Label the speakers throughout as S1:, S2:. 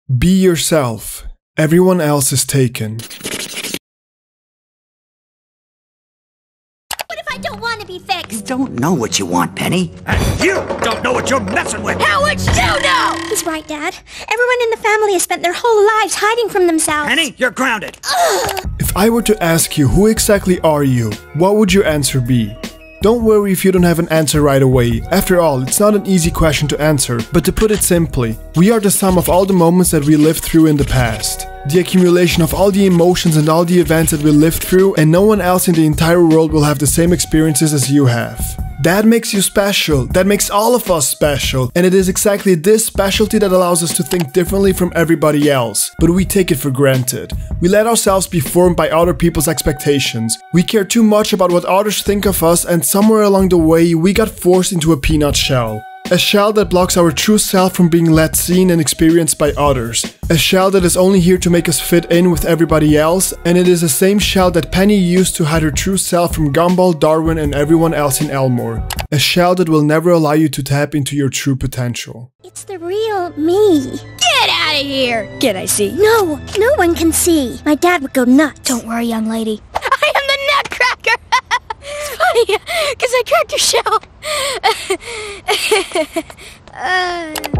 S1: Be yourself. Everyone else is taken.
S2: What if I don't want to be fixed?
S3: You don't know what you want, Penny. And you don't know what you're messing with.
S2: How would you know? He's right, Dad. Everyone in the family has spent their whole lives hiding from themselves.
S3: Penny, you're grounded.
S1: If I were to ask you who exactly are you, what would your answer be? Don't worry if you don't have an answer right away. After all, it's not an easy question to answer, but to put it simply, we are the sum of all the moments that we lived through in the past. The accumulation of all the emotions and all the events that we lived through, and no one else in the entire world will have the same experiences as you have. That makes you special, that makes all of us special, and it is exactly this specialty that allows us to think differently from everybody else, but we take it for granted. We let ourselves be formed by other people's expectations. We care too much about what others think of us, and somewhere along the way we got forced into a peanut shell. A shell that blocks our true self from being let seen and experienced by others. A shell that is only here to make us fit in with everybody else, and it is the same shell that Penny used to hide her true self from Gumball, Darwin and everyone else in Elmore. A shell that will never allow you to tap into your true potential.
S2: It's the real me. Get out of here! Can I see? No, no one can see. My dad would go nuts. Don't worry, young lady. I am the nutcracker! It's funny, because I cracked your shell.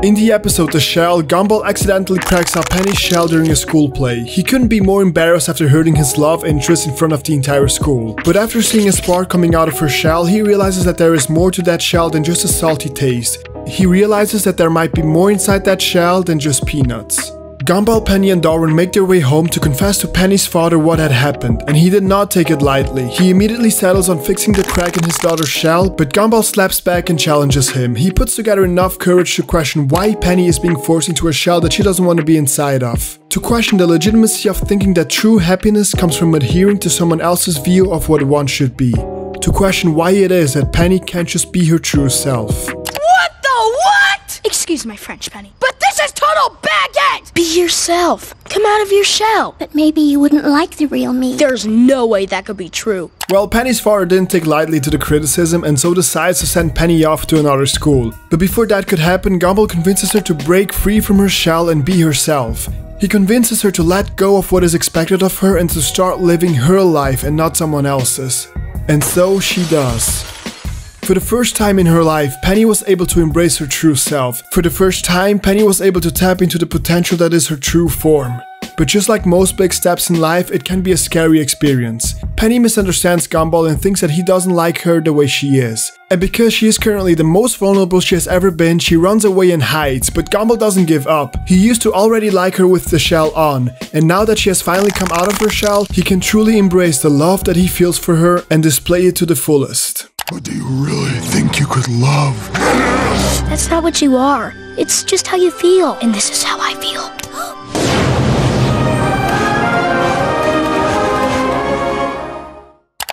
S1: In the episode The Shell, Gumball accidentally cracks up Penny's shell during a school play. He couldn't be more embarrassed after hurting his love interest in front of the entire school. But after seeing a spark coming out of her shell, he realizes that there is more to that shell than just a salty taste. He realizes that there might be more inside that shell than just peanuts. Gumball, Penny and Darwin make their way home to confess to Penny's father what had happened, and he did not take it lightly. He immediately settles on fixing the crack in his daughter's shell, but Gumball slaps back and challenges him. He puts together enough courage to question why Penny is being forced into a shell that she doesn't want to be inside of. To question the legitimacy of thinking that true happiness comes from adhering to someone else's view of what one should be. To question why it is that Penny can't just be her true self.
S4: What the what? Excuse my French, Penny, but this is total baguette! Be yourself. Come out of your shell.
S2: But maybe you wouldn't like the real me.
S4: There's no way that could be true.
S1: Well, Penny's father didn't take lightly to the criticism and so decides to send Penny off to another school. But before that could happen, Gumball convinces her to break free from her shell and be herself. He convinces her to let go of what is expected of her and to start living her life and not someone else's. And so she does. For the first time in her life, Penny was able to embrace her true self. For the first time, Penny was able to tap into the potential that is her true form. But just like most big steps in life, it can be a scary experience. Penny misunderstands Gumball and thinks that he doesn't like her the way she is. And because she is currently the most vulnerable she has ever been, she runs away and hides, but Gumball doesn't give up. He used to already like her with the shell on, and now that she has finally come out of her shell, he can truly embrace the love that he feels for her and display it to the fullest.
S5: But do you really think you could love?
S4: That's not what you are. It's just how you feel. And this is how I feel.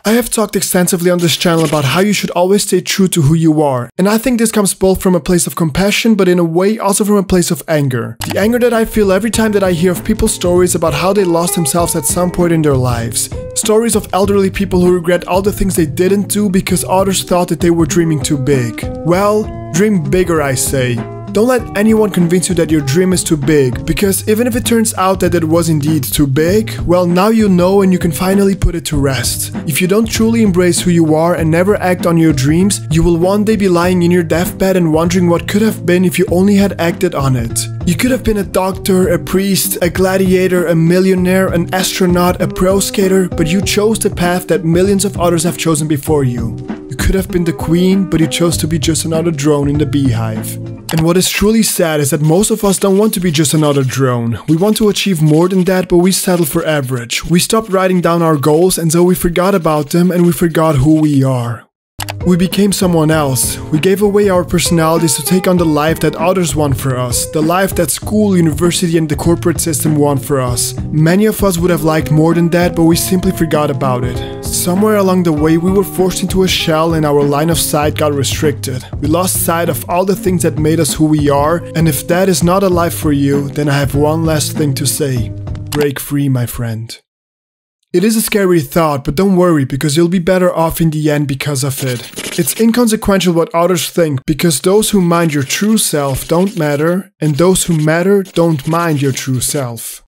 S1: I have talked extensively on this channel about how you should always stay true to who you are, and I think this comes both from a place of compassion but in a way also from a place of anger. The anger that I feel every time that I hear of people's stories about how they lost themselves at some point in their lives. Stories of elderly people who regret all the things they didn't do because others thought that they were dreaming too big. Well, dream bigger, I say. Don't let anyone convince you that your dream is too big, because even if it turns out that it was indeed too big, well, now you know and you can finally put it to rest. If you don't truly embrace who you are and never act on your dreams, you will one day be lying in your deathbed and wondering what could have been if you only had acted on it. You could have been a doctor, a priest, a gladiator, a millionaire, an astronaut, a pro skater, but you chose the path that millions of others have chosen before you. You could have been the queen, but you chose to be just another drone in the beehive. And what is truly sad is that most of us don't want to be just another drone. We want to achieve more than that, but we settle for average. We stopped writing down our goals, and so we forgot about them and we forgot who we are. We became someone else. We gave away our personalities to take on the life that others want for us, the life that school, university and the corporate system want for us. Many of us would have liked more than that, but we simply forgot about it. Somewhere along the way we were forced into a shell and our line of sight got restricted. We lost sight of all the things that made us who we are, and if that is not a life for you, then I have one last thing to say. Break free, my friend. It is a scary thought, but don't worry, because you'll be better off in the end because of it. It's inconsequential what others think, because those who mind your true self don't matter, and those who matter don't mind your true self.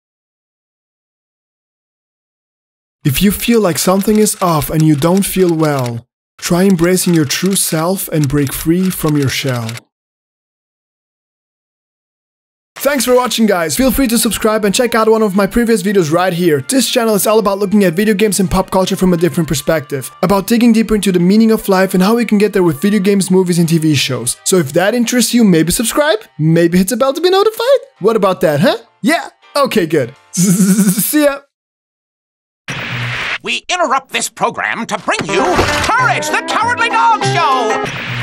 S1: If you feel like something is off and you don't feel well, try embracing your true self and break free from your shell. Thanks for watching, guys. Feel free to subscribe and check out one of my previous videos right here. This channel is all about looking at video games and pop culture from a different perspective, about digging deeper into the meaning of life and how we can get there with video games, movies and TV shows. So if that interests you, maybe subscribe, maybe hit the bell to be notified. What about that, huh? Yeah? Okay, good. See ya.
S6: We interrupt this program to bring you Courage the Cowardly Dog Show!